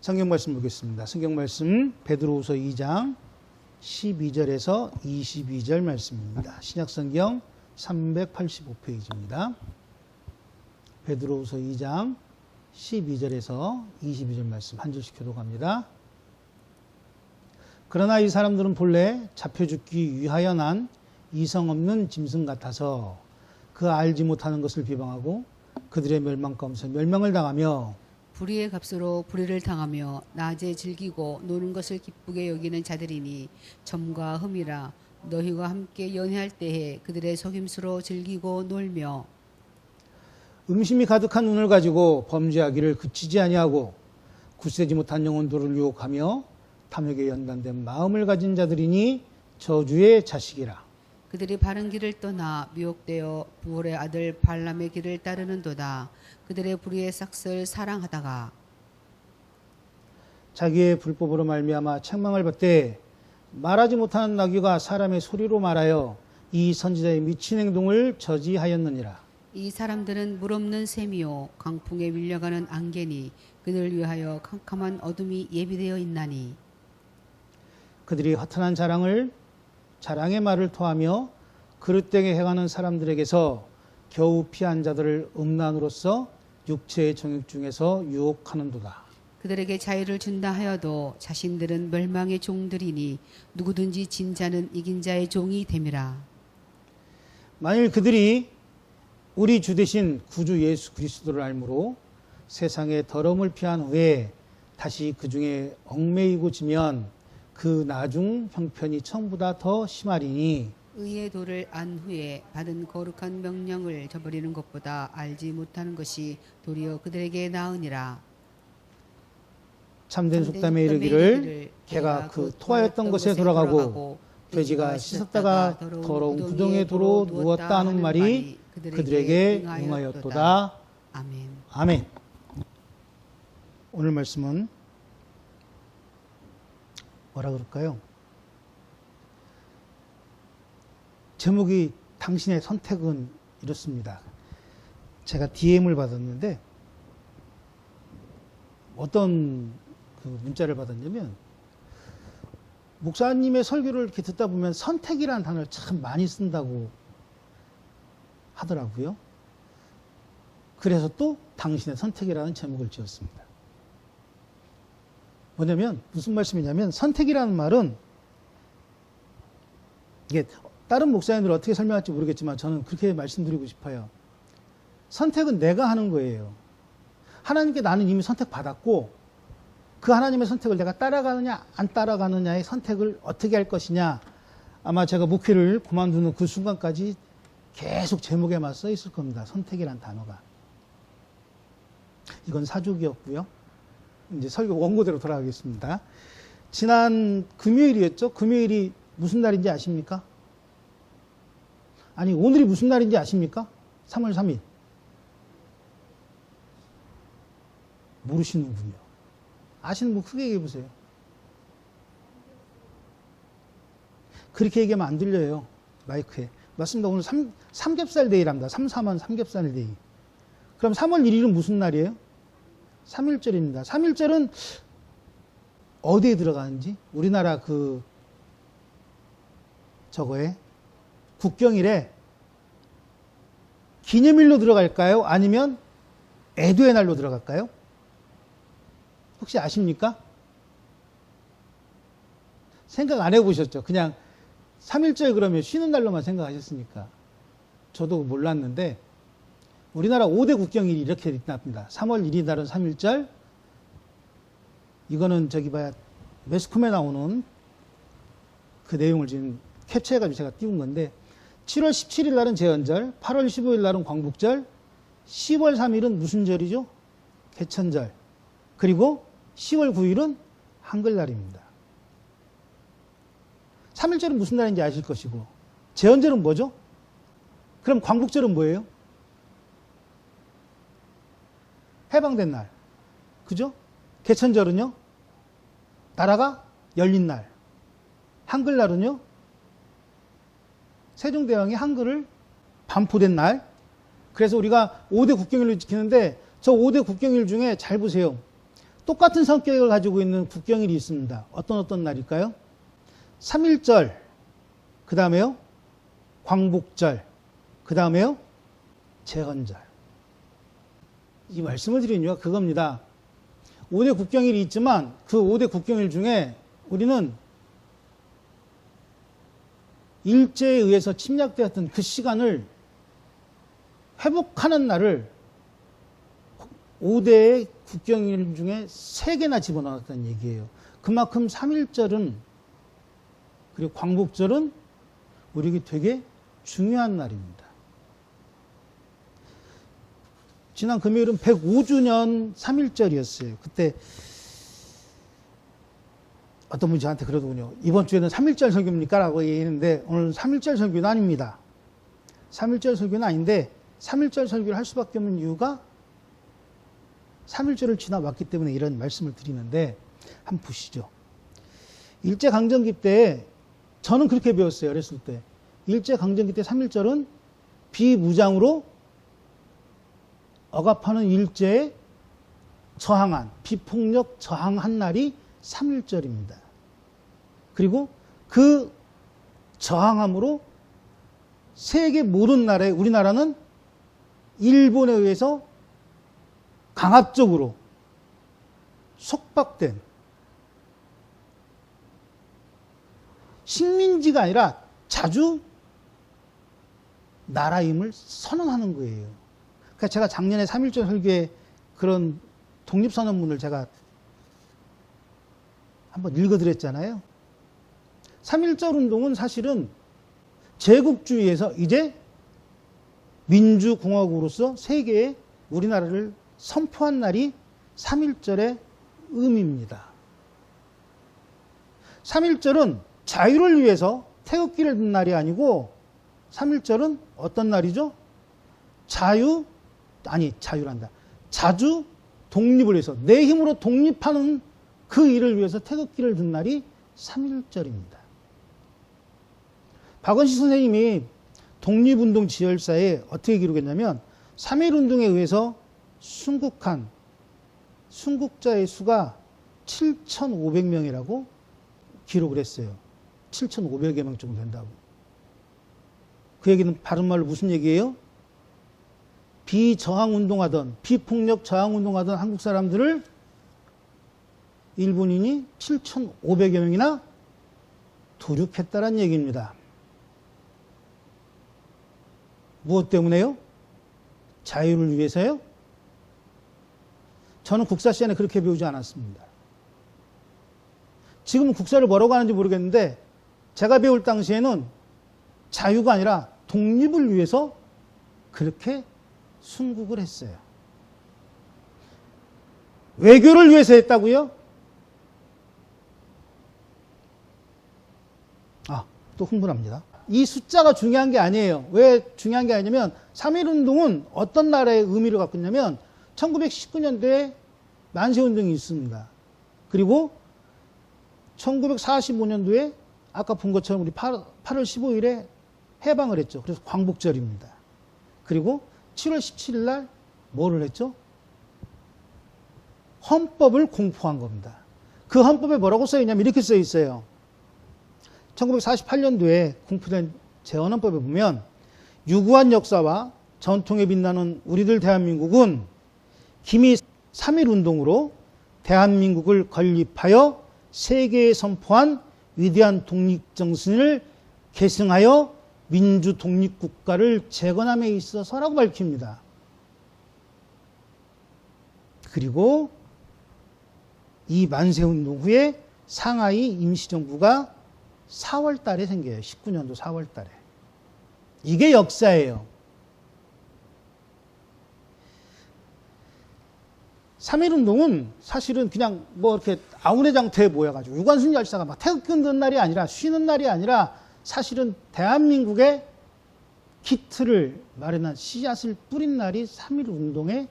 성경 말씀 보겠습니다. 성경 말씀 베드로후서 2장 12절에서 22절 말씀입니다. 신약 성경 385페이지입니다. 베드로후서 2장 12절에서 22절 말씀 한 절씩 교독합니다. 그러나 이 사람들은 본래 잡혀 죽기 위하여 난 이성 없는 짐승 같아서 그 알지 못하는 것을 비방하고 그들의 멸망 가운데서 멸망을 당하며 불의의 값으로 불의를 당하며 낮에 즐기고 노는 것을 기쁘게 여기는 자들이니 점과 흠이라. 너희와 함께 연회할 때에 그들의 속임수로 즐기고 놀며 음심이 가득한 눈을 가지고 범죄하기를 그치지 아니하고 굳세지 못한 영혼들을 유혹하며 탐욕에 연단된 마음을 가진 자들이니 저주의 자식이라. 그들이 바른 길을 떠나 미혹되어 부올의 아들 발람의 길을 따르는도다. 그들의 불의의 싹을 사랑하다가 자기의 불법으로 말미암아 책망을 받되 말하지 못하는 나귀가 사람의 소리로 말하여 이 선지자의 미친 행동을 저지하였느니라. 이 사람들은 물 없는 샘이요 강풍에 밀려가는 안개니 그들을 위하여 캄캄한 어둠이 예비되어 있나니 그들이 허탄한 자랑의 말을 토하며 그릇되게 행하는 사람들에게서 겨우 피한 자들을 음란으로써 육체의 정욕 중에서 유혹하는도다. 그들에게 자유를 준다 하여도 자신들은 멸망의 종들이니 누구든지 진 자는 이긴 자의 종이 됨이라. 만일 그들이 우리 주 되신 구주 예수 그리스도를 알므로 세상의 더러움을 피한 후에 다시 그 중에 얽매이고 지면 그 나중 형편이 처음보다 더 심하리니 의의 도를 안 후에 받은 거룩한 명령을 저버리는 것보다 알지 못하는 것이 도리어 그들에게 나으니라. 참된 속담에 이르기를 개가 그 토하였던 것에 돌아가고 돼지가 씻었다가 더러운 구덩이에 도로 누웠다 하는 말이 그들에게 응하였도다. 아멘. 아멘. 오늘 말씀은 뭐라 그럴까요? 제목이 당신의 선택은 이렇습니다. 제가 DM을 받았는데 어떤 그 문자를 받았냐면 목사님의 설교를 이렇게 듣다 보면 선택이라는 단어를 참 많이 쓴다고 하더라고요. 그래서 또 당신의 선택이라는 제목을 지었습니다. 뭐냐면 무슨 말씀이냐면 선택이라는 말은 이게 다른 목사님들 어떻게 설명할지 모르겠지만 저는 그렇게 말씀드리고 싶어요. 선택은 내가 하는 거예요. 하나님께 나는 이미 선택받았고 그 하나님의 선택을 내가 따라가느냐 안 따라가느냐의 선택을 어떻게 할 것이냐. 아마 제가 목회를 그만두는 그 순간까지 계속 제목에만 써 있을 겁니다. 선택이란 단어가. 이건 사족이었고요. 이제 설교 원고대로 돌아가겠습니다. 지난 금요일이었죠. 금요일이 무슨 날인지 아십니까? 아니 오늘이 무슨 날인지 아십니까? 3월 3일. 모르시는군요. 아시는 분 크게 얘기해 보세요. 그렇게 얘기하면 안 들려요. 마이크에. 맞습니다. 오늘 삼겹살 데이랍니다. 3-4만 삼겹살 데이. 그럼 3월 1일은 무슨 날이에요? 3.1절입니다. 3.1절은 어디에 들어가는지 우리나라 저거에 국경일에 기념일로 들어갈까요? 아니면 애도의 날로 들어갈까요? 혹시 아십니까? 생각 안 해보셨죠? 그냥 3.1절 그러면 쉬는 날로만 생각하셨으니까. 저도 몰랐는데 우리나라 5대 국경일이 이렇게 납니다. 3월 1일 날은 3.1절. 이거는 저기 봐야 매스컴에 나오는 그 내용을 지금 캡처해가지고 제가 띄운 건데 7월 17일 날은 제헌절, 8월 15일 날은 광복절, 10월 3일은 무슨 절이죠? 개천절. 그리고 10월 9일은 한글날입니다. 3.1절은 무슨 날인지 아실 것이고 제헌절은 뭐죠? 그럼 광복절은 뭐예요? 해방된 날. 그죠? 개천절은요? 나라가 열린 날. 한글날은요? 세종대왕이 한글을 반포된 날. 그래서 우리가 5대 국경일을 지키는데 저 5대 국경일 중에 잘 보세요. 똑같은 성격을 가지고 있는 국경일이 있습니다. 어떤 날일까요? 3.1절, 그 다음에요, 광복절, 그 다음에요, 제헌절. 이 말씀을 드린 이유가 그겁니다. 5대 국경일이 있지만 그 5대 국경일 중에 우리는 일제에 의해서 침략되었던 그 시간을 회복하는 날을 5대의 국경일 중에 3개나 집어넣었다는 얘기예요. 그만큼 3.1절은 그리고 광복절은 우리에게 되게 중요한 날입니다. 지난 금요일은 105주년 3.1절이었어요. 그때 어떤 분이 저한테 그러더군요. 이번 주에는 3.1절 설교입니까? 라고 얘기했는데 오늘 3.1절 설교는 아닙니다. 3.1절 설교는 아닌데 3.1절 설교를 할 수밖에 없는 이유가 3.1절을 지나왔기 때문에 이런 말씀을 드리는데 한번 보시죠. 일제강점기 때 저는 그렇게 배웠어요. 어렸을 때. 일제강점기 때 3.1절은 비무장으로 억압하는 일제에 저항한, 비폭력 저항한 날이 3.1절입니다. 그리고 그 저항함으로 세계 모든 나라에 우리나라는 일본에 의해서 강압적으로 속박된 식민지가 아니라 자주 나라임을 선언하는 거예요. 그러니까 제가 작년에 3.1절 설교에 그런 독립선언문을 제가 한번 읽어드렸잖아요. 3.1절 운동은 사실은 제국주의에서 이제 민주공화국으로서 세계에 우리나라를 선포한 날이 3.1절의 의미입니다. 3.1절은 자유를 위해서 태극기를 든 날이 아니고 3.1절은 어떤 날이죠? 자주 독립을 위해서 내 힘으로 독립하는 그 일을 위해서 태극기를 든 날이 3.1절입니다. 박원식 선생님이 독립운동 지열사에 어떻게 기록했냐면 3.1운동에 의해서 순국한 순국자의 수가 7,500명이라고 기록을 했어요. 7,500여 명 정도 된다고. 그 얘기는 바른말로 무슨 얘기예요? 비저항운동하던, 비폭력 저항운동하던 한국 사람들을 일본인이 7,500여 명이나 도륙했다는 얘기입니다. 무엇 때문에요? 자유를 위해서요? 저는 국사 시간에 그렇게 배우지 않았습니다. 지금은 국사를 뭐라고 하는지 모르겠는데 제가 배울 당시에는 자유가 아니라 독립을 위해서 그렇게 순국을 했어요. 외교를 위해서 했다고요? 또 흥분합니다. 이 숫자가 중요한 게 아니에요. 왜 중요한 게 아니냐면 3.1운동은 어떤 나라의 의미를 갖고 있냐면 1919년도에 만세운동이 있습니다. 그리고 1945년도에 아까 본 것처럼 우리 8월 15일에 해방을 했죠. 그래서 광복절입니다. 그리고 7월 17일 날 뭐를 했죠? 헌법을 공포한 겁니다. 그 헌법에 뭐라고 써 있냐면 이렇게 써 있어요. 1948년도에 공포된 제헌헌법에 보면 유구한 역사와 전통에 빛나는 우리들 대한민국은 기미 3.1운동으로 대한민국을 건립하여 세계에 선포한 위대한 독립정신을 계승하여 민주 독립국가를 재건함에 있어서라고 밝힙니다. 그리고 이 만세운동 후에 상하이 임시정부가 4월 달에 생겨요. 19년도 4월 달에. 이게 역사예요. 3.1운동은 사실은 그냥 뭐 이렇게 아우네장터에 모여가지고 유관순 열사가 막 태극기 흔드는 날이 아니라 쉬는 날이 아니라 사실은 대한민국의 기틀을 마련한 씨앗을 뿌린 날이 3.1운동의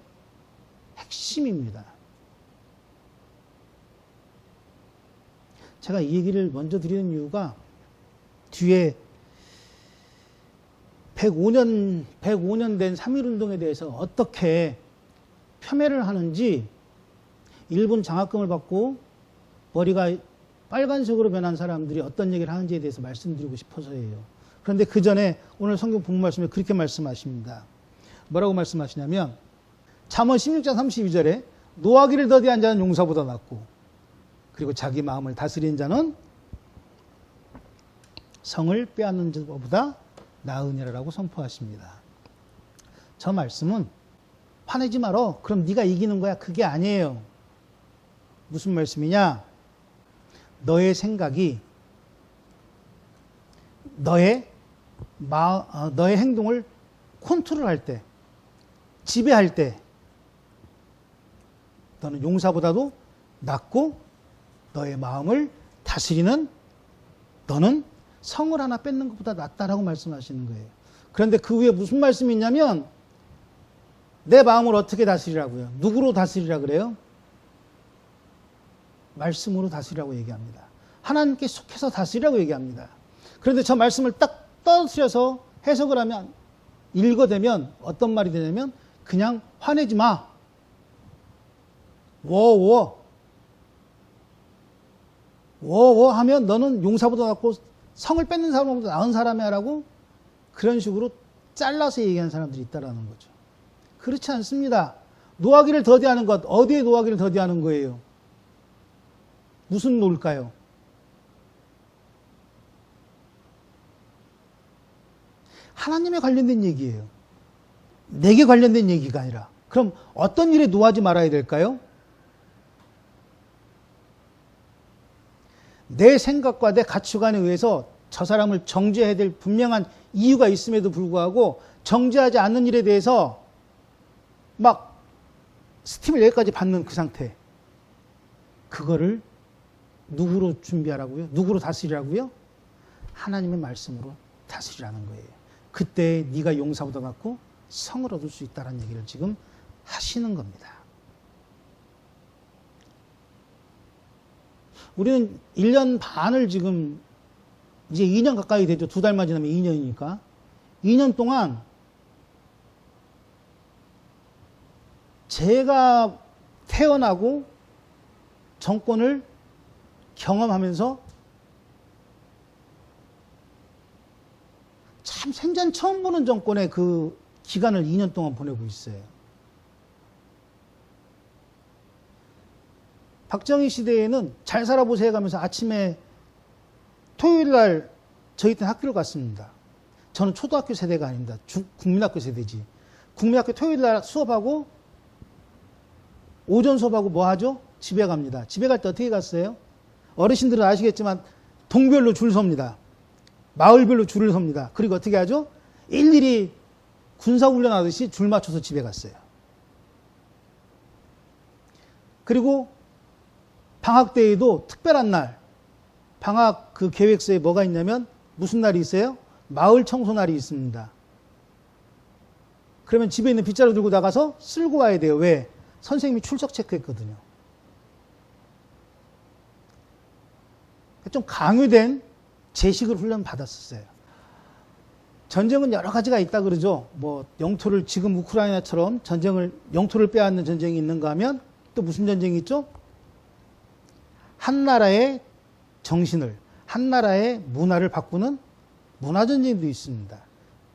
핵심입니다. 제가 이 얘기를 먼저 드리는 이유가 뒤에 105년 된 3.1운동에 대해서 어떻게 폄훼를 하는지 일본 장학금을 받고 머리가 빨간색으로 변한 사람들이 어떤 얘기를 하는지에 대해서 말씀드리고 싶어서예요. 그런데 그 전에 오늘 성경 본문 말씀에 그렇게 말씀하십니다. 뭐라고 말씀하시냐면 잠언 16장 32절에 노하기를 더디한 자는 용사보다 낫고 그리고 자기 마음을 다스리는 자는 성을 빼앗는 자보다 나으니라라고 선포하십니다. 저 말씀은 화내지 말어. 그럼 네가 이기는 거야. 그게 아니에요. 무슨 말씀이냐? 너의 생각이 너의 행동을 컨트롤할 때, 지배할 때 너는 용사보다도 낫고 너의 마음을 다스리는 너는 성을 하나 뺏는 것보다 낫다라고 말씀하시는 거예요. 그런데 그 위에 무슨 말씀이 있냐면 내 마음을 어떻게 다스리라고요? 누구로 다스리라 그래요? 말씀으로 다스리라고 얘기합니다. 하나님께 속해서 다스리라고 얘기합니다. 그런데 저 말씀을 딱 떨어뜨려서 해석을 하면 읽어대면 어떤 말이 되냐면 그냥 화내지 마. 워워 하면 너는 용사보다 낫고 성을 뺏는 사람보다 나은 사람이야 라고 그런 식으로 잘라서 얘기하는 사람들이 있다는 거죠. 그렇지 않습니다. 노하기를 더디하는 것, 어디에 노하기를 더디하는 거예요? 무슨 노일까요? 하나님에 관련된 얘기예요. 내게 관련된 얘기가 아니라. 그럼 어떤 일에 노하지 말아야 될까요? 내 생각과 내 가치관에 의해서 저 사람을 정죄해야 될 분명한 이유가 있음에도 불구하고 정죄하지 않는 일에 대해서 막 스팀을 여기까지 받는 그 상태. 그거를 누구로 준비하라고요? 누구로 다스리라고요? 하나님의 말씀으로 다스리라는 거예요. 그때 네가 용사보다 낫고 성을 얻을 수 있다는 얘기를 지금 하시는 겁니다. 우리는 1년 반을 지금 이제 2년 가까이 되죠. 2달만 지나면 2년이니까. 2년 동안 제가 태어나고 정권을 경험하면서 참 생전 처음 보는 정권의 그 기간을 2년 동안 보내고 있어요. 박정희 시대에는 잘 살아보세요 가면서 아침에 토요일 날 저희 때는 학교를 갔습니다. 저는 초등학교 세대가 아닙니다. 국민학교 세대지. 국민학교 토요일 날 수업하고 오전 수업하고 뭐 하죠? 집에 갑니다. 집에 갈 때 어떻게 갔어요? 어르신들은 아시겠지만 동별로 줄 섭니다. 마을별로 줄을 섭니다. 그리고 어떻게 하죠? 일일이 군사훈련 하듯이 줄 맞춰서 집에 갔어요. 그리고 방학 때에도 특별한 날, 방학 그 계획서에 뭐가 있냐면 무슨 날이 있어요? 마을 청소 날이 있습니다. 그러면 집에 있는 빗자루 들고 나가서 쓸고 와야 돼요. 왜? 선생님이 출석 체크했거든요. 좀 강요된 제식을 훈련 받았었어요. 전쟁은 여러 가지가 있다 그러죠. 뭐 영토를 지금 우크라이나처럼 영토를 빼앗는 전쟁이 있는가 하면 또 무슨 전쟁이 있죠? 한 나라의 정신을, 한 나라의 문화를 바꾸는 문화전쟁도 있습니다.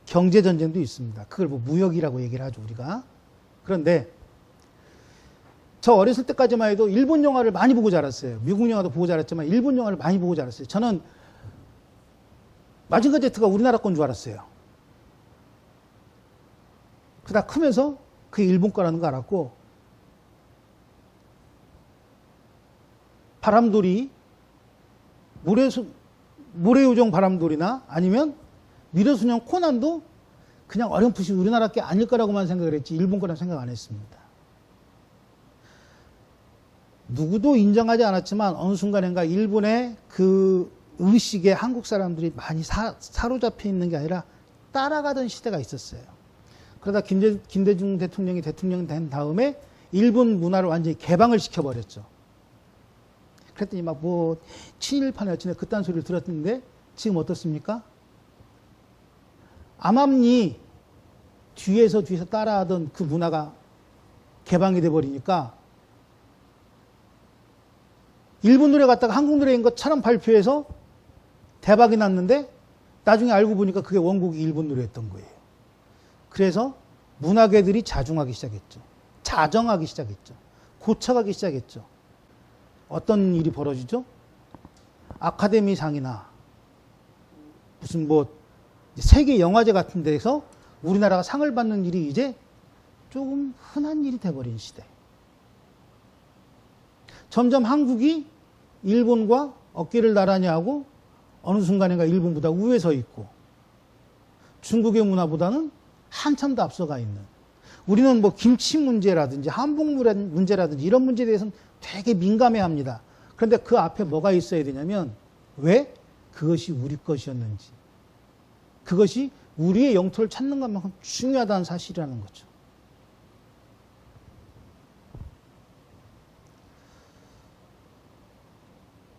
경제전쟁도 있습니다. 그걸 뭐 무역이라고 얘기를 하죠, 우리가. 그런데 저 어렸을 때까지만 해도 일본 영화를 많이 보고 자랐어요. 미국 영화도 보고 자랐지만 일본 영화를 많이 보고 자랐어요. 저는 마징가 제트가 우리나라 건 줄 알았어요. 그러다 크면서 그게 일본 거라는 거 알았고, 바람돌이, 모래요정 바람돌이나 아니면 미래소년 코난도 그냥 어렴풋이 우리나라 게 아닐 거라고만 생각을 했지 일본 거라고 생각 안 했습니다. 누구도 인정하지 않았지만 어느 순간인가 일본의 그 의식에 한국 사람들이 많이 사로잡혀 있는 게 아니라 따라가던 시대가 있었어요. 그러다 김대중 대통령이 대통령 된 다음에 일본 문화를 완전히 개방을 시켜버렸죠. 그랬더니 막 뭐 친일파나 어쩌네 그딴 소리를 들었는데 지금 어떻습니까? 암암리 뒤에서 따라하던 그 문화가 개방이 돼버리니까 일본 노래 갖다가 한국 노래인 것처럼 발표해서 대박이 났는데 나중에 알고 보니까 그게 원곡이 일본 노래였던 거예요. 그래서 문화계들이 자중하기 시작했죠. 자정하기 시작했죠. 고쳐가기 시작했죠. 어떤 일이 벌어지죠? 아카데미상이나 무슨 뭐 세계 영화제 같은 데서 우리나라가 상을 받는 일이 이제 조금 흔한 일이 돼버린 시대. 점점 한국이 일본과 어깨를 나란히 하고 어느 순간인가 일본보다 우위에 서 있고 중국의 문화보다는 한참 더 앞서가 있는, 우리는 뭐 김치 문제라든지 한복 문제라든지 이런 문제에 대해서는 되게 민감해합니다. 그런데 그 앞에 뭐가 있어야 되냐면 왜? 그것이 우리 것이었는지, 그것이 우리의 영토를 찾는 것만큼 중요하다는 사실이라는 거죠.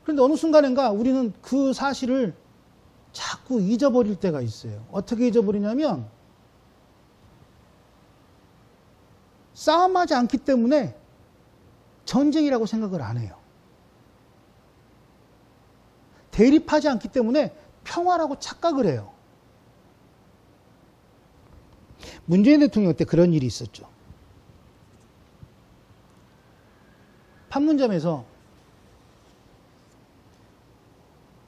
그런데 어느 순간인가 우리는 그 사실을 자꾸 잊어버릴 때가 있어요. 어떻게 잊어버리냐면 싸움하지 않기 때문에 전쟁이라고 생각을 안 해요. 대립하지 않기 때문에 평화라고 착각을 해요. 문재인 대통령 때 그런 일이 있었죠. 판문점에서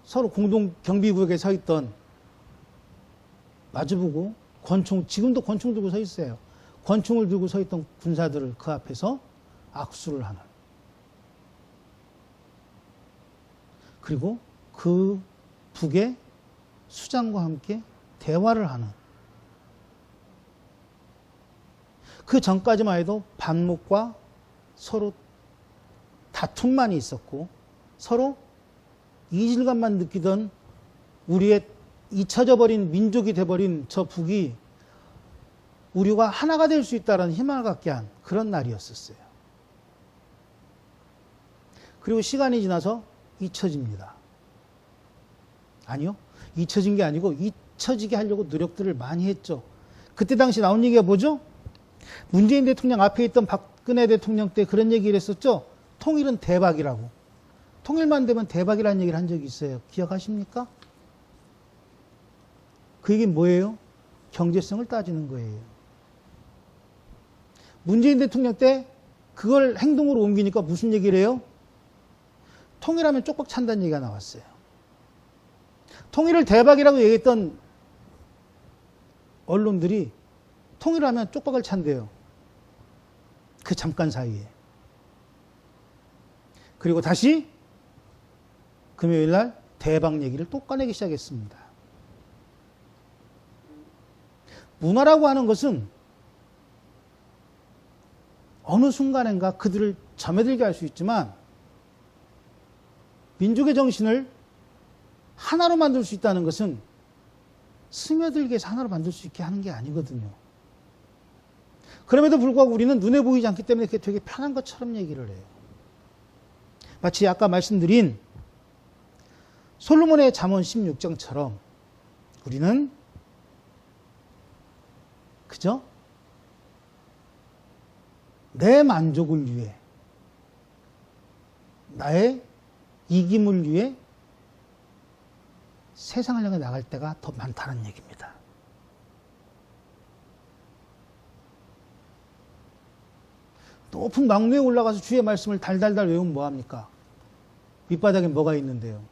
서로 공동 경비구역에 서 있던, 마주보고 권총, 지금도 권총 들고 서 있어요. 권총을 들고 서 있던 군사들을 그 앞에서 악수를 하는. 그리고 그 북의 수장과 함께 대화를 하는. 그 전까지만 해도 반목과 서로 다툼만이 있었고 서로 이질감만 느끼던 우리의 잊혀져 버린 민족이 돼버린 저 북이 우리가 하나가 될 수 있다는 희망을 갖게 한 그런 날이었었어요. 그리고 시간이 지나서 잊혀집니다. 아니요, 잊혀진 게 아니고 잊혀지게 하려고 노력들을 많이 했죠. 그때 당시 나온 얘기가 뭐죠? 문재인 대통령 앞에 있던 박근혜 대통령 때 그런 얘기를 했었죠. 통일은 대박이라고. 통일만 되면 대박이라는 얘기를 한 적이 있어요. 기억하십니까? 그 얘기는 뭐예요? 경제성을 따지는 거예요. 문재인 대통령 때 그걸 행동으로 옮기니까 무슨 얘기를 해요? 통일하면 쪽박 찬다는 얘기가 나왔어요. 통일을 대박이라고 얘기했던 언론들이 통일하면 쪽박을 찬대요. 그 잠깐 사이에. 그리고 다시 금요일 날 대박 얘기를 또 꺼내기 시작했습니다. 문화라고 하는 것은 어느 순간인가 그들을 점여들게 할 수 있지만 민족의 정신을 하나로 만들 수 있다는 것은 스며들게 해서 하나로 만들 수 있게 하는 게 아니거든요. 그럼에도 불구하고 우리는 눈에 보이지 않기 때문에 그게 되게 편한 것처럼 얘기를 해요. 마치 아까 말씀드린 솔로몬의 잠언 16장처럼 우리는 그저 내 만족을 위해, 나의 이김을 위해 세상을 향해 나갈 때가 더 많다는 얘기입니다. 높은 망루에 올라가서 주의 말씀을 달달달 외우면 뭐합니까? 밑바닥에 뭐가 있는데요?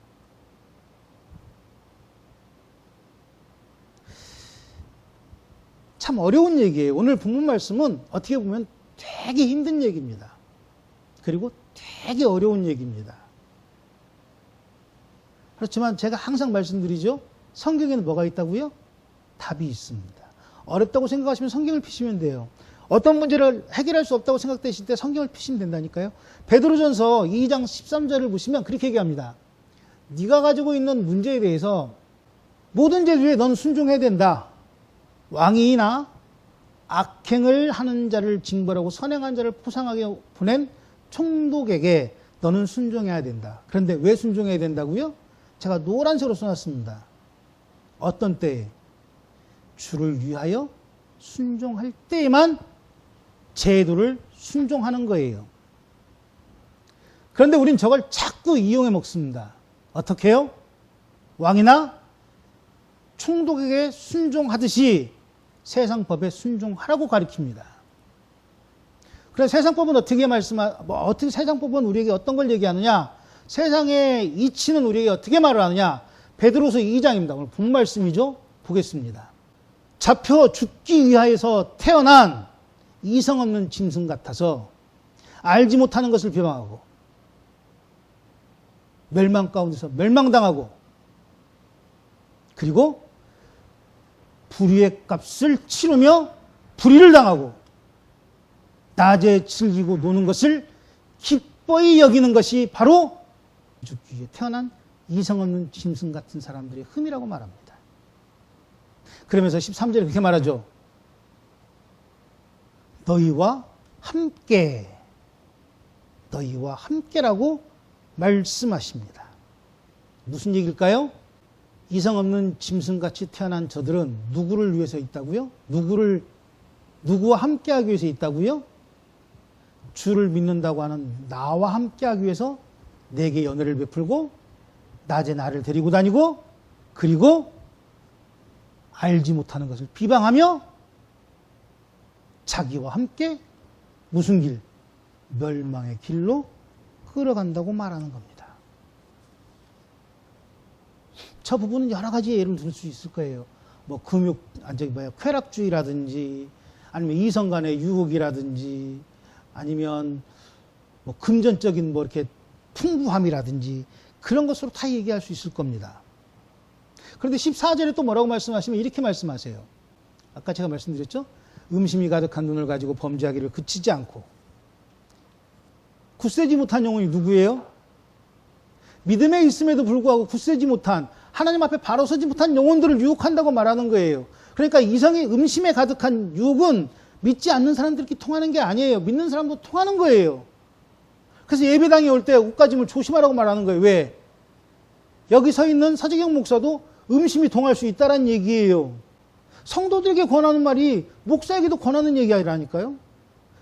참 어려운 얘기예요. 오늘 본문 말씀은 어떻게 보면 되게 힘든 얘기입니다. 그리고 되게 어려운 얘기입니다. 그렇지만 제가 항상 말씀드리죠. 성경에는 뭐가 있다고요? 답이 있습니다. 어렵다고 생각하시면 성경을 피시면 돼요. 어떤 문제를 해결할 수 없다고 생각되실 때 성경을 피시면 된다니까요. 베드로전서 2장 13절을 보시면 그렇게 얘기합니다. 네가 가지고 있는 문제에 대해서 모든 제도에 넌 순종해야 된다. 왕이나 악행을 하는 자를 징벌하고 선행한 자를 포상하게 보낸 총독에게 너는 순종해야 된다. 그런데 왜 순종해야 된다고요? 제가 노란색으로 써놨습니다. 어떤 때에? 주를 위하여 순종할 때에만 제도를 순종하는 거예요. 그런데 우린 저걸 자꾸 이용해 먹습니다. 어떻게 해요? 왕이나 총독에게 순종하듯이 세상 법에 순종하라고 가르칩니다. 그래서 세상법은 어떻게 세상법은 우리에게 어떤 걸 얘기하느냐? 세상의 이치는 우리에게 어떻게 말을 하느냐? 베드로서 2장입니다. 오늘 본 말씀이죠? 보겠습니다. 잡혀 죽기 위하여서 태어난 이성 없는 짐승 같아서 알지 못하는 것을 비방하고 멸망 가운데서 멸망당하고 그리고 불의의 값을 치르며 불의를 당하고 낮에 즐기고 노는 것을 기뻐히 여기는 것이 바로 죽기 위해 태어난 이성 없는 짐승 같은 사람들의 흠이라고 말합니다. 그러면서 13절에 그렇게 말하죠. 너희와 함께라고 말씀하십니다. 무슨 얘기일까요? 이성 없는 짐승같이 태어난 저들은 누구를 위해서 있다고요? 누구와 함께하기 위해서 있다고요? 주를 믿는다고 하는 나와 함께하기 위해서 내게 연애를 베풀고 낮에 나를 데리고 다니고 그리고 알지 못하는 것을 비방하며 자기와 함께 무슨 길? 멸망의 길로 끌어간다고 말하는 겁니다. 저 부분은 여러 가지 예를 들 수 있을 거예요. 쾌락주의라든지 아니면 이성 간의 유혹이라든지 아니면 금전적인 이렇게 풍부함이라든지 그런 것으로 다 얘기할 수 있을 겁니다. 그런데 14절에 또 뭐라고 말씀하시면 이렇게 말씀하세요. 아까 제가 말씀드렸죠? 음심이 가득한 눈을 가지고 범죄하기를 그치지 않고 굳세지 못한 영혼이 누구예요? 믿음에 있음에도 불구하고 굳세지 못한 하나님 앞에 바로 서지 못한 영혼들을 유혹한다고 말하는 거예요. 그러니까 이성의 음심에 가득한 유혹은 믿지 않는 사람들끼리 통하는 게 아니에요. 믿는 사람도 통하는 거예요. 그래서 예배당에 올 때 옷가짐을 조심하라고 말하는 거예요. 왜? 여기 서 있는 서재경 목사도 음심이 동할 수 있다는 얘기예요. 성도들에게 권하는 말이 목사에게도 권하는 얘기 아니라니까요.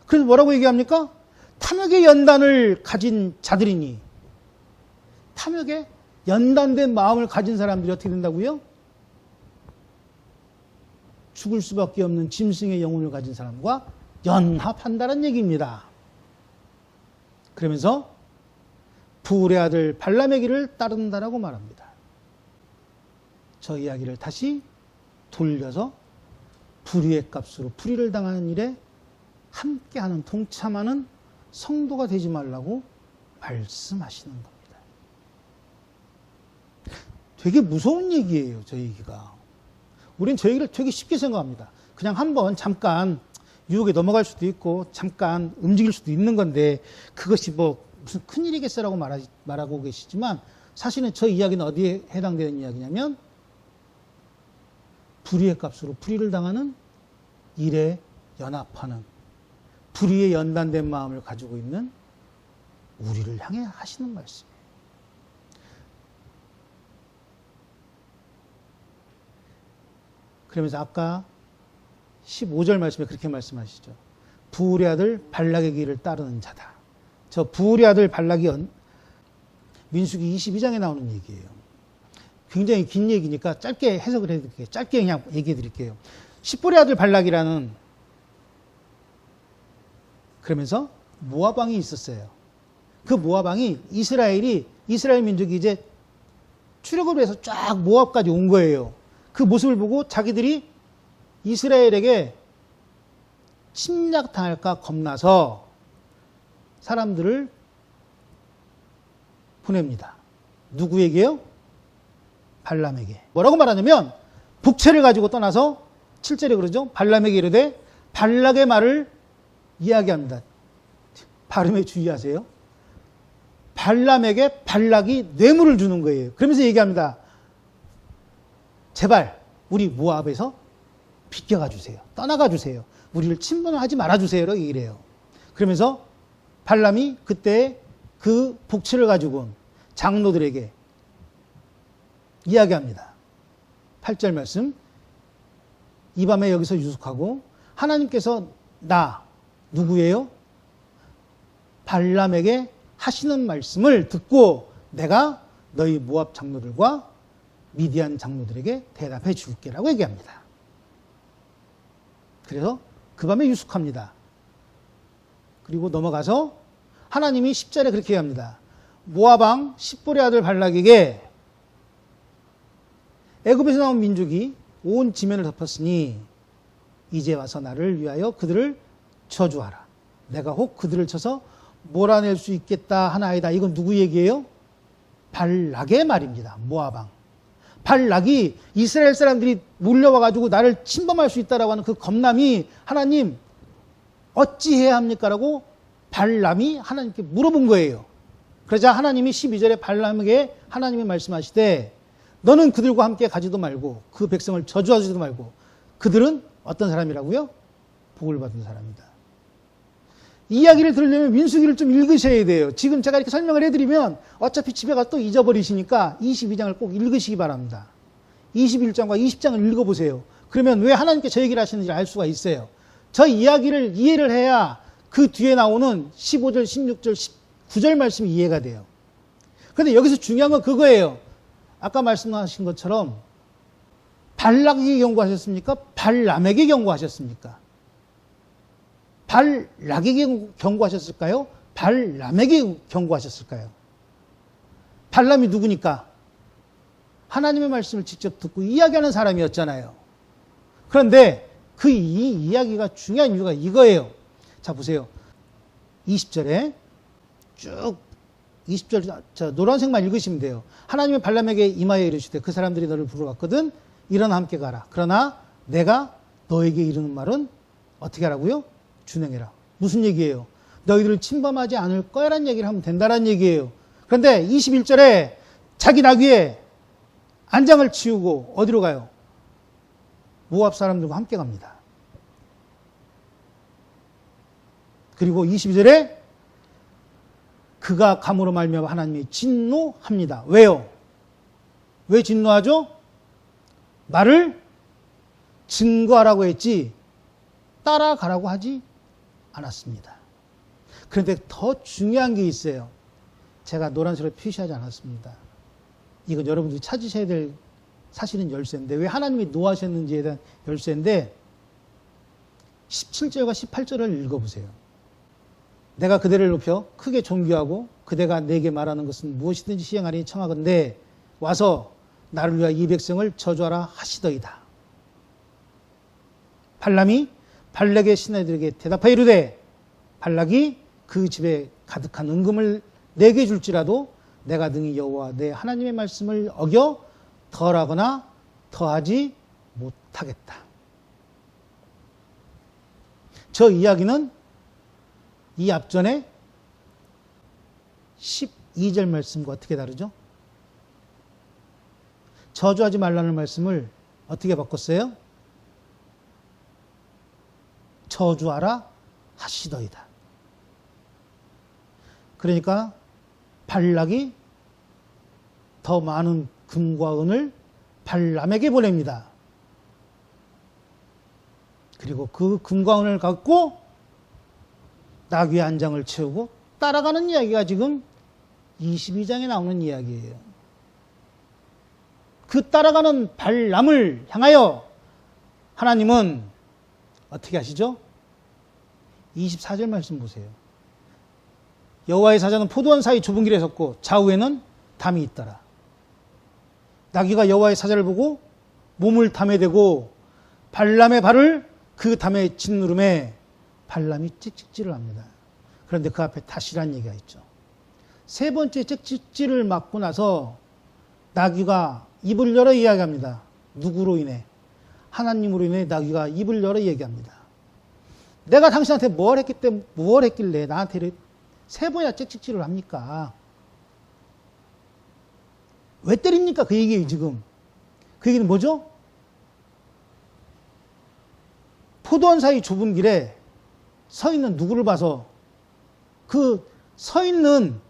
그래서 뭐라고 얘기합니까? 탐욕의 연단을 가진 자들이니 탐욕에 연단된 마음을 가진 사람들이 어떻게 된다고요? 죽을 수밖에 없는 짐승의 영혼을 가진 사람과 연합한다는 얘기입니다. 그러면서 부울의 아들 발람의 길을 따른다라고 말합니다. 저 이야기를 다시 돌려서 불의의 값으로 불의를 당하는 일에 함께하는 동참하는 성도가 되지 말라고 말씀하시는 겁니다. 되게 무서운 얘기예요, 저 얘기가. 우린 저 얘기를 되게 쉽게 생각합니다. 그냥 한번 잠깐 유혹에 넘어갈 수도 있고 잠깐 움직일 수도 있는 건데 그것이 무슨 큰일이겠어라고 말하고 계시지만 사실은 저 이야기는 어디에 해당되는 이야기냐면 불의의 값으로 불의를 당하는 일에 연합하는 불의에 연단된 마음을 가지고 있는 우리를 향해 하시는 말씀이에요. 그러면서 아까 15절 말씀에 그렇게 말씀하시죠. 부울의 아들 발락의 길을 따르는 자다. 저 부울의 아들 발락이 민수기 22장에 나오는 얘기예요. 굉장히 긴 얘기니까 짧게 해석을 해드릴게요. 짧게 그냥 얘기해 드릴게요. 십볼의 아들 발락이라는 그러면서 모압 왕이 있었어요. 그 모압 왕이 이스라엘 민족이 이제 출애굽을 해서 쫙 모압까지 온 거예요. 그 모습을 보고 자기들이 이스라엘에게 침략당할까 겁나서 사람들을 보냅니다. 누구에게요? 발람에게. 뭐라고 말하냐면 북채를 가지고 떠나서 7절에 그러죠. 발람에게 이르되 발락의 말을 이야기합니다. 발음에 주의하세요. 발람에게 발락이 뇌물을 주는 거예요. 그러면서 얘기합니다. 제발 우리 모압에서 비껴가 주세요. 떠나가 주세요. 우리를 침범을 하지 말아주세요. 라고 얘기를 해요. 그러면서 발람이 그때 그 북치를 가지고 온 장로들에게 이야기합니다. 8절 말씀. 이 밤에 여기서 유숙하고 하나님께서 나 누구예요? 발람에게 하시는 말씀을 듣고 내가 너희 모압 장로들과 미디안 장로들에게 대답해 줄게라고 얘기합니다. 그래서 그 밤에 유숙합니다. 그리고 넘어가서 하나님이 10절에 그렇게 얘기합니다. 모압 왕 십볼의 아들 발락에게 애굽에서 나온 민족이 온 지면을 덮었으니 이제 와서 나를 위하여 그들을 저주하라. 내가 혹 그들을 쳐서 몰아낼 수 있겠다 하나이다. 이건 누구 얘기예요? 발락의 말입니다. 모압 왕. 발락이 이스라엘 사람들이 몰려와가지고 나를 침범할 수 있다라고 하는 그 겁남이 하나님 어찌해야 합니까? 라고 발람이 하나님께 물어본 거예요. 그러자 하나님이 12절에 발람에게 하나님이 말씀하시되 너는 그들과 함께 가지도 말고 그 백성을 저주하지도 말고 그들은 어떤 사람이라고요? 복을 받은 사람이다. 이 이야기를 들으려면 민수기를 좀 읽으셔야 돼요. 지금 제가 이렇게 설명을 해드리면 어차피 집에 가서 또 잊어버리시니까 22장을 꼭 읽으시기 바랍니다. 21장과 20장을 읽어보세요. 그러면 왜 하나님께 저 얘기를 하시는지 알 수가 있어요. 저 이야기를 이해를 해야 그 뒤에 나오는 15절, 16절, 19절 말씀이 이해가 돼요. 그런데 여기서 중요한 건 그거예요. 아까 말씀하신 것처럼 발락에게 경고하셨습니까? 발람에게 경고하셨습니까? 발락에게 경고하셨을까요? 발람에게 경고하셨을까요? 발람이 누구니까? 하나님의 말씀을 직접 듣고 이야기하는 사람이었잖아요. 그런데 그 이야기가 중요한 이유가 이거예요. 자, 보세요. 20절에 쭉 20절 저 노란색만 읽으시면 돼요. 하나님의 발람에게 임하여 이르시되 그 사람들이 너를 부르렀거든 일어나 함께 가라. 그러나 내가 너에게 이르는 말은 어떻게 하라고요? 준행해라. 무슨 얘기예요? 너희들을 침범하지 않을 거야라는 얘기를 하면 된다는 얘기예요. 그런데 21절에 자기 나귀에 안장을 치우고 어디로 가요? 모압 사람들과 함께 갑니다. 그리고 22절에 그가 감으로 말미암아 하나님이 진노합니다. 왜요? 왜 진노하죠? 나를 증거하라고 했지 따라가라고 하지 않았습니다. 그런데 더 중요한 게 있어요. 제가 노란색으로 표시하지 않았습니다. 이건 여러분들이 찾으셔야 될 사실은 열쇠인데 왜 하나님이 노하셨는지에 대한 열쇠인데 17절과 18절을 읽어보세요. 내가 그대를 높여 크게 존귀하고 그대가 내게 말하는 것은 무엇이든지 시행하리니 청하건대 와서 나를 위하여 이 백성을 저주하라 하시더이다. 발람이 발락의 신하들에게 대답하여 이르되 발락이 그 집에 가득한 은금을 내게 줄지라도 내가 능히 여호와 내 하나님의 말씀을 어겨 덜하거나 더하지 못하겠다. 저 이야기는 이 앞전에 12절 말씀과 어떻게 다르죠? 저주하지 말라는 말씀을 어떻게 바꿨어요? 저주하라 하시더이다. 그러니까 발락이 더 많은 금과 은을 발람에게 보냅니다. 그리고 그 금과 은을 갖고 나귀의 안장을 채우고 따라가는 이야기가 지금 22장에 나오는 이야기예요. 그 따라가는 발람을 향하여 하나님은 어떻게 하시죠? 24절 말씀 보세요. 여호와의 사자는 포도원 사이 좁은 길에 섰고 좌우에는 담이 있더라. 나귀가 여호와의 사자를 보고 몸을 담에 대고 발람의 발을 그 담에 짓누름에 발람이 찍찍질을 합니다. 그런데 그 앞에 다시란 얘기가 있죠. 세 번째 찍찍질을 맞고 나서 나귀가 입을 열어 이야기합니다. 누구로 인해? 하나님으로 인해 나귀가 입을 열어 얘기합니다. 내가 당신한테 뭘 했길래 나한테 세 번이나 찍찍질을 합니까? 왜 때립니까? 그 얘기예요, 지금. 그 얘기는 뭐죠? 포도원 사이 좁은 길에 서 있는 누구를 봐서 그 서 있는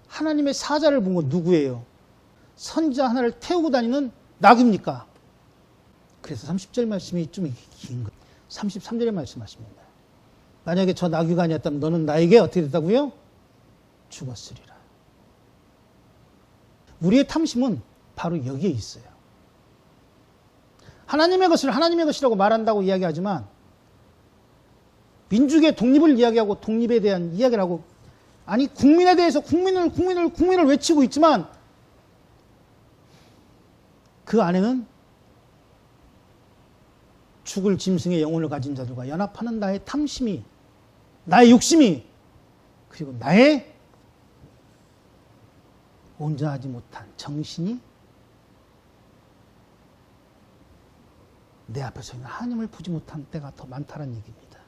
하나님의 사자를 본 건 누구예요? 선지자 하나를 태우고 다니는 나귀입니까? 그래서 30절 말씀이 좀 긴 거예요. 33절에 말씀하십니다. 만약에 저 나귀가 아니었다면 너는 나에게 어떻게 됐다고요? 죽었으리라. 우리의 탐심은 바로 여기에 있어요. 하나님의 것을 하나님의 것이라고 말한다고 이야기하지만 민족의 독립을 이야기하고 독립에 대한 이야기를 하고 아니 국민에 대해서 국민을 외치고 있지만 그 안에는 죽을 짐승의 영혼을 가진 자들과 연합하는 나의 탐심이 나의 욕심이 그리고 나의 온전하지 못한 정신이 내 앞에 서 있는 하나님을 보지 못한 때가 더 많다는 얘기입니다.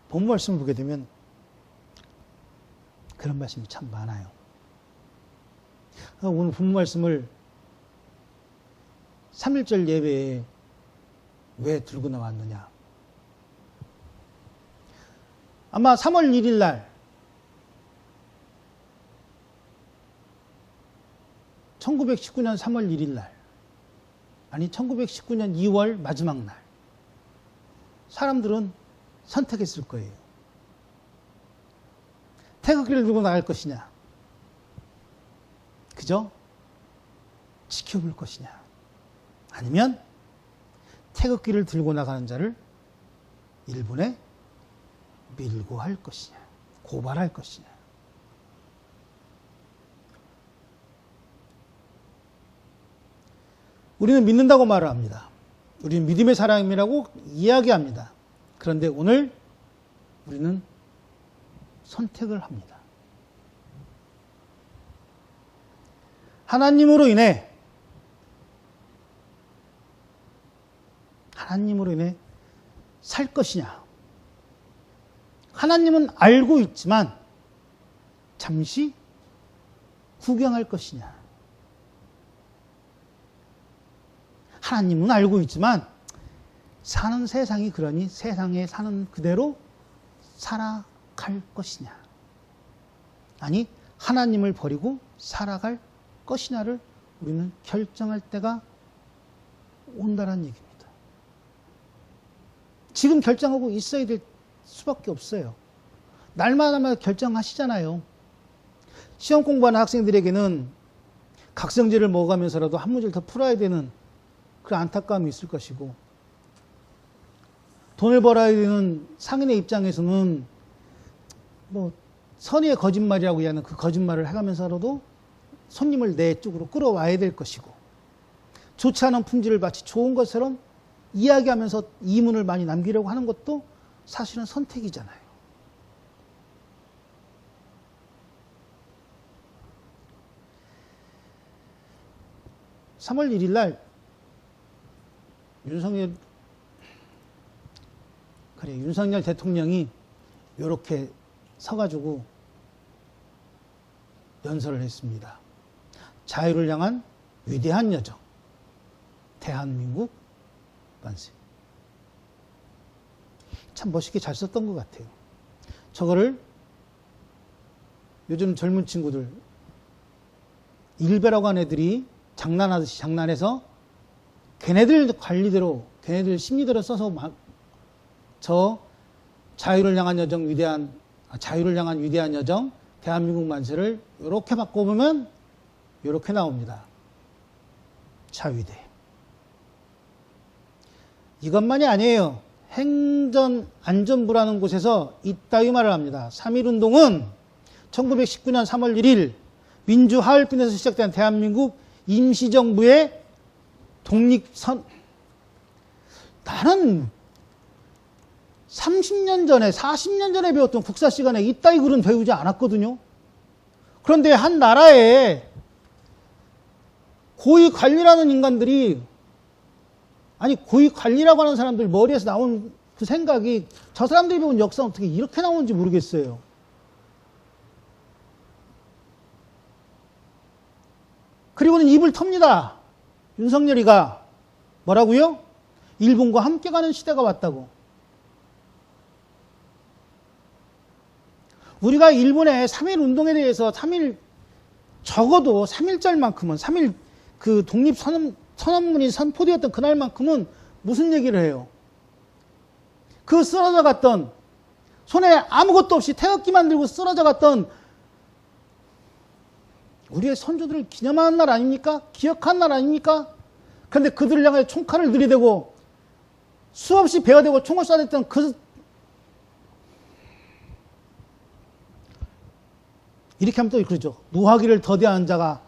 본 말씀을 보게 되면 그런 말씀이 참 많아요. 오늘 본 말씀을 3.1절 예배에 왜 들고 나왔느냐. 아마 3월 1일 날 1919년 3월 1일 날 아니 1919년 2월 마지막 날 사람들은 선택했을 거예요. 태극기를 들고 나갈 것이냐 그저 지켜볼 것이냐 아니면 태극기를 들고 나가는 자를 일본에 밀고 할 것이냐 고발할 것이냐. 우리는 믿는다고 말을 합니다. 우리는 믿음의 사람이라고 이야기합니다. 그런데 오늘 우리는 선택을 합니다. 하나님으로 인해 살 것이냐. 하나님은 알고 있지만 잠시 구경할 것이냐. 하나님은 알고 있지만 사는 세상이 그러니 세상에 사는 그대로 살아갈 것이냐. 아니 하나님을 버리고 살아갈 것이냐를 우리는 결정할 때가 온다는 얘기입니다. 지금 결정하고 있어야 될 수밖에 없어요. 날마다 결정하시잖아요. 시험 공부하는 학생들에게는 각성제를 먹어가면서라도 한 문제를 더 풀어야 되는 그 안타까움이 있을 것이고 돈을 벌어야 되는 상인의 입장에서는 뭐 선의의 거짓말이라고 하는 그 거짓말을 해가면서라도 손님을 내 쪽으로 끌어와야 될 것이고 좋지 않은 품질을 마치 좋은 것처럼 이야기하면서 이문을 많이 남기려고 하는 것도 사실은 선택이잖아요. (3월 1일) 날 윤석열 대통령이 이렇게 서가지고 연설을 했습니다. 자유를 향한 위대한 여정, 대한민국 만세. 참 멋있게 잘 썼던 것 같아요. 저거를 요즘 젊은 친구들, 일베라고 하는 애들이 장난하듯이 장난해서 걔네들 관리대로, 걔네들 심리대로 써서 저 자유를 향한 위대한 여정, 대한민국 만세를 이렇게 바꿔보면 이렇게 나옵니다. 자위대. 이것만이 아니에요. 행전 안전부라는 곳에서 이따위 말을 합니다. 3.1운동은 1919년 3월 1일 민주 하얼빈에서 시작된 대한민국 임시정부의 독립선. 나는 30년 전에 40년 전에 배웠던 국사 시간에 이따위 글은 배우지 않았거든요. 그런데 한 나라에 고위 관리라는 인간들이 고위 관리라고 하는 사람들 머리에서 나온 그 생각이 저 사람들이 배운 역사는 어떻게 이렇게 나오는지 모르겠어요. 그리고는 입을 텁니다. 윤석열이가 뭐라고요? 일본과 함께 가는 시대가 왔다고. 우리가 일본의 3.1 운동에 대해서 적어도 3.1절만큼은 3.1 그 독립선언문이 선포되었던 그날만큼은 무슨 얘기를 해요? 그 쓰러져 갔던, 손에 아무것도 없이 태극기만 들고 쓰러져 갔던 우리의 선조들을 기념하는 날 아닙니까? 기억하는 날 아닙니까? 그런데 그들을 향해 총칼을 들이대고 수없이 베어대고 총을 쏴댔던 이렇게 하면 또 그러죠. 노하기를 더디하는 자가,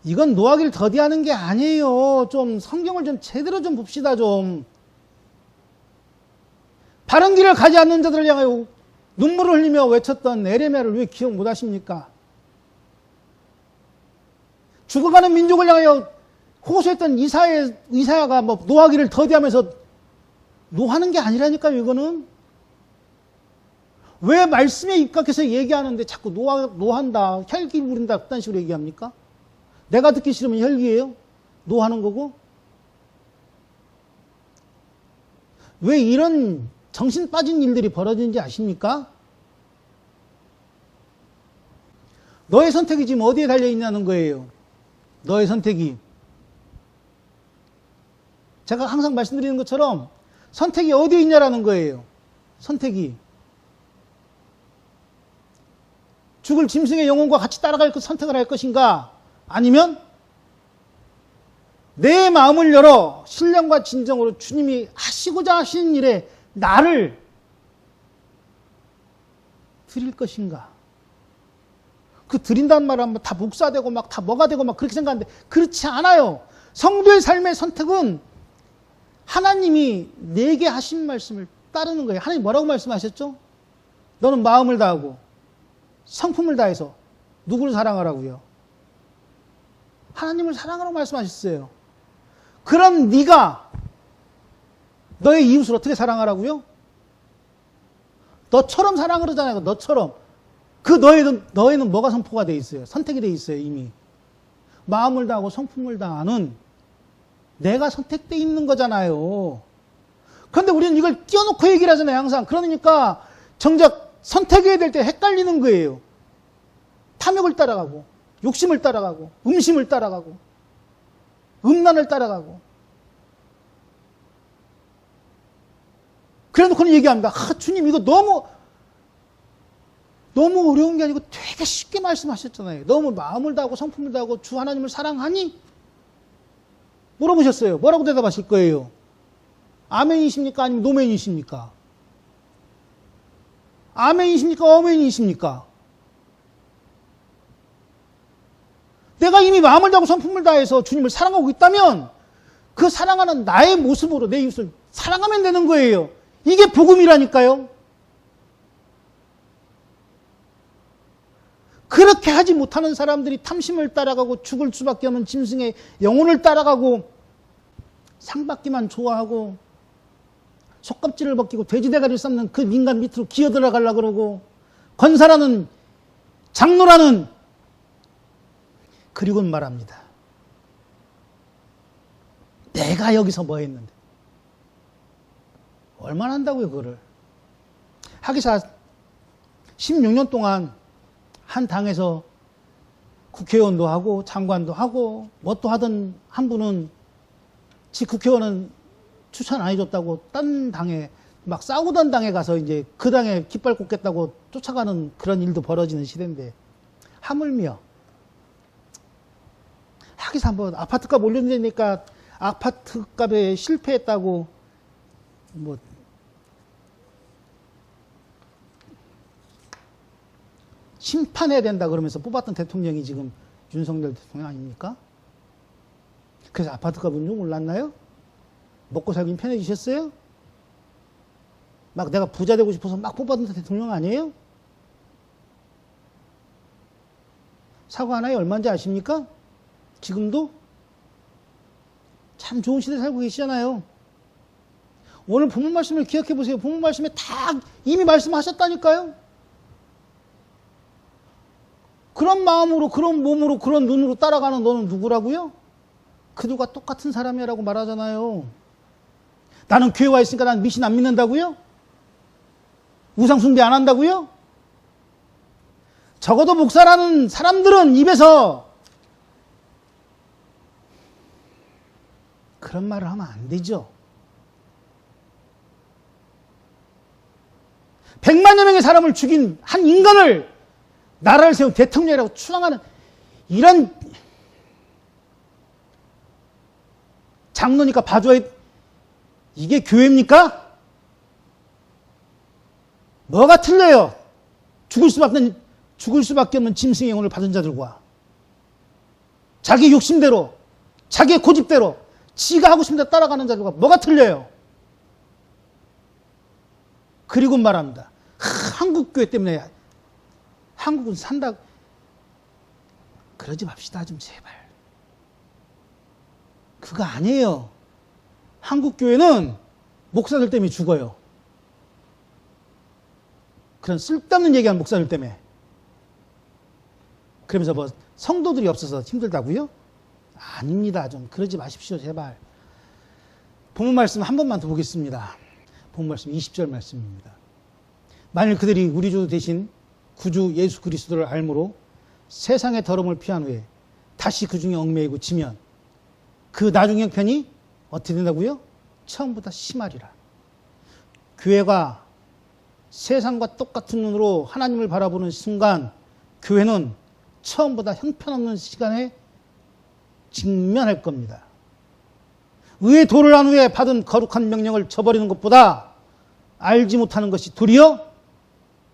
이건 노하기를 더디하는 게 아니에요. 좀 성경을 좀 제대로 좀 봅시다 좀. 바른 길을 가지 않는 자들을 향하여 눈물을 흘리며 외쳤던 에레미야를 왜 기억 못 하십니까? 죽어가는 민족을 향하여 호소했던 이사야가 뭐 노하기를 더디하면서 노하는 게 아니라니까요, 이거는. 왜 말씀에 입각해서 얘기하는데 자꾸 노한다, 혈기 부린다, 그딴 식으로 얘기합니까? 내가 듣기 싫으면 혈기예요? 노하는 거고? 왜 이런 정신 빠진 일들이 벌어지는지 아십니까? 너의 선택이 지금 어디에 달려있냐는 거예요. 너의 선택이. 제가 항상 말씀드리는 것처럼 선택이 어디에 있냐라는 거예요. 선택이. 죽을 짐승의 영혼과 같이 따라갈 선택을 할 것인가? 아니면 내 마음을 열어 신령과 진정으로 주님이 하시고자 하시는 일에 나를 드릴 것인가? 그 드린다는 말은 다 목사되고 막 다 뭐가 되고 막 그렇게 생각하는데 그렇지 않아요. 성도의 삶의 선택은 하나님이 내게 하신 말씀을 따르는 거예요. 하나님 뭐라고 말씀하셨죠? 너는 마음을 다하고 성품을 다해서 누구를 사랑하라고요? 하나님을 사랑하라고 말씀하셨어요. 그럼 네가 너의 이웃을 어떻게 사랑하라고요? 너처럼 사랑을 하잖아요. 너처럼. 그 너에는 뭐가 선포가 돼 있어요? 선택이 돼 있어요, 이미. 마음을 다하고 성품을 다하는 내가 선택돼 있는 거잖아요. 그런데 우리는 이걸 띄워놓고 얘기를 하잖아요, 항상. 그러니까 정작 선택해야 될 때 헷갈리는 거예요. 탐욕을 따라가고, 욕심을 따라가고, 음심을 따라가고, 음란을 따라가고. 그래 놓고는 얘기합니다. 주님, 이거 너무 어려운 게 아니고 되게 쉽게 말씀하셨잖아요. 너무 마음을 다하고 성품을 다하고 주 하나님을 사랑하니? 물어보셨어요. 뭐라고 대답하실 거예요? 아멘이십니까? 아니면 노멘이십니까? 아멘이십니까? 어멘이십니까? 내가 이미 마음을 다하고 성품을 다해서 주님을 사랑하고 있다면 그 사랑하는 나의 모습으로 내 이웃을 사랑하면 되는 거예요. 이게 복음이라니까요. 그렇게 하지 못하는 사람들이 탐심을 따라가고 죽을 수밖에 없는 짐승의 영혼을 따라가고 상받기만 좋아하고 속껍질을 벗기고 돼지대가리를 삶는 그 민간 밑으로 기어들어가려고 그러고 권사라는 장로라는 그리고는 말합니다. 내가 여기서 뭐 했는데 얼마나 한다고요, 그거를. 하기사 16년 동안 한 당에서 국회의원도 하고 장관도 하고 뭐 또 하던 한 분은 지 국회의원은 추천 안 해줬다고 딴 당에 막 싸우던 당에 가서 이제 그 당에 깃발 꽂겠다고 쫓아가는 그런 일도 벌어지는 시대인데 하물며 하기사 한번 아파트값 올려내니까 아파트값에 실패했다고 뭐 심판해야 된다 그러면서 뽑았던 대통령이 지금 윤석열 대통령 아닙니까? 그래서 아파트값은 좀 올랐나요? 먹고 살긴 편해지셨어요? 막 내가 부자 되고 싶어서 막 뽑았던 대통령 아니에요? 사고 하나에 얼마인지 아십니까? 지금도? 참 좋은 시대 살고 계시잖아요. 오늘 본문 말씀을 기억해 보세요. 본문 말씀에 다 이미 말씀하셨다니까요. 그런 마음으로, 그런 몸으로, 그런 눈으로 따라가는 너는 누구라고요? 그들과 똑같은 사람이라고 말하잖아요. 나는 교회 와 있으니까 난 미신 안 믿는다고요? 우상 숭배 안 한다고요? 적어도 목사라는 사람들은 입에서 그런 말을 하면 안 되죠. 100만여 명의 사람을 죽인 한 인간을 나라를 세운 대통령이라고 추앙하는 이런 장로니까 봐줘야 이게 교회입니까? 뭐가 틀려요? 죽을 수밖에 없는 짐승의 영혼을 받은 자들과 자기 욕심대로 자기의 고집대로 지가 하고 싶은 대로 따라가는 자들과 뭐가 틀려요? 그리고 말합니다. 한국교회 때문에 한국은 산다. 그러지 맙시다 좀 제발. 그거 아니에요. 한국교회는 목사들 때문에 죽어요. 그런 쓸데없는 얘기하는 목사들 때문에. 그러면서 뭐 성도들이 없어서 힘들다고요? 아닙니다. 좀 그러지 마십시오 제발. 본문 말씀 한 번만 더 보겠습니다. 본문 말씀 20절 말씀입니다. 만일 그들이 우리 주 대신 구주 예수 그리스도를 알므로 세상의 더러움을 피한 후에 다시 그 중에 얽매이고 지면 그 나중 형편이 어떻게 된다고요? 처음보다 심하리라. 교회가 세상과 똑같은 눈으로 하나님을 바라보는 순간 교회는 처음보다 형편없는 시간에 직면할 겁니다. 의의 도를 한 후에 받은 거룩한 명령을 저버리는 것보다 알지 못하는 것이 도리어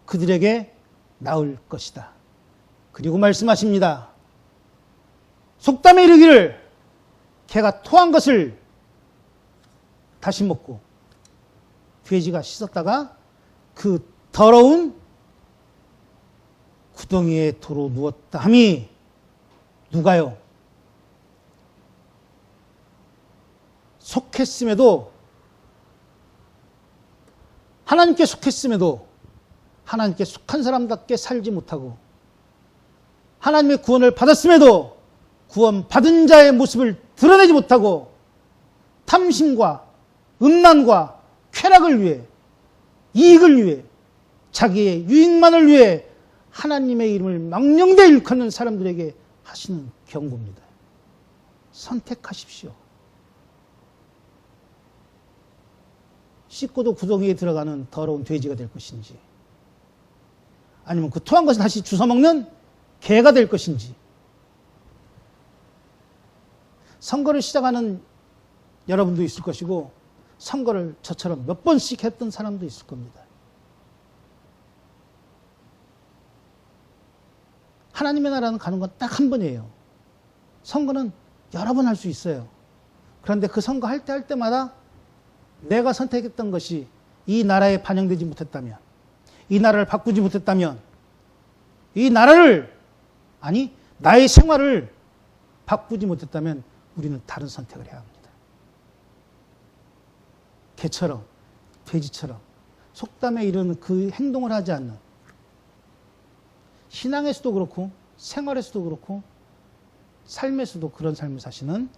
그들에게 나을 것이다. 그리고 말씀하십니다. 속담에 이르기를 개가 토한 것을 다시 먹고 돼지가 씻었다가 그 더러운 구덩이에 도로 누웠다 함이 누가요? 속했음에도 하나님께 속했음에도 하나님께 속한 사람답게 살지 못하고 하나님의 구원을 받았음에도 구원받은 자의 모습을 드러내지 못하고 탐심과 음란과 쾌락을 위해 이익을 위해 자기의 유익만을 위해 하나님의 이름을 망령되이 일컫는 사람들에게 하시는 경고입니다. 선택하십시오. 씻고도 구덩이에 들어가는 더러운 돼지가 될 것인지 아니면 그 토한 것을 다시 주워먹는 개가 될 것인지. 선거를 시작하는 여러분도 있을 것이고 선거를 저처럼 몇 번씩 했던 사람도 있을 겁니다. 하나님의 나라는 가는 건 딱 한 번이에요. 선거는 여러 번 할 수 있어요. 그런데 그 선거 할 때마다 내가 선택했던 것이 이 나라에 반영되지 못했다면, 이 나라를 바꾸지 못했다면, 이 나라를, 아니, 나의 생활을 바꾸지 못했다면 우리는 다른 선택을 해야 합니다. 개처럼, 돼지처럼, 속담에 이르는 그 행동을 하지 않는, 신앙에서도 그렇고, 생활에서도 그렇고, 삶에서도 그런 삶을 사시는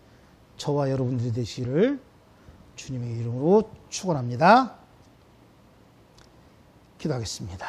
저와 여러분들이 되시기를 주님의 이름으로 축원합니다. 기도하겠습니다.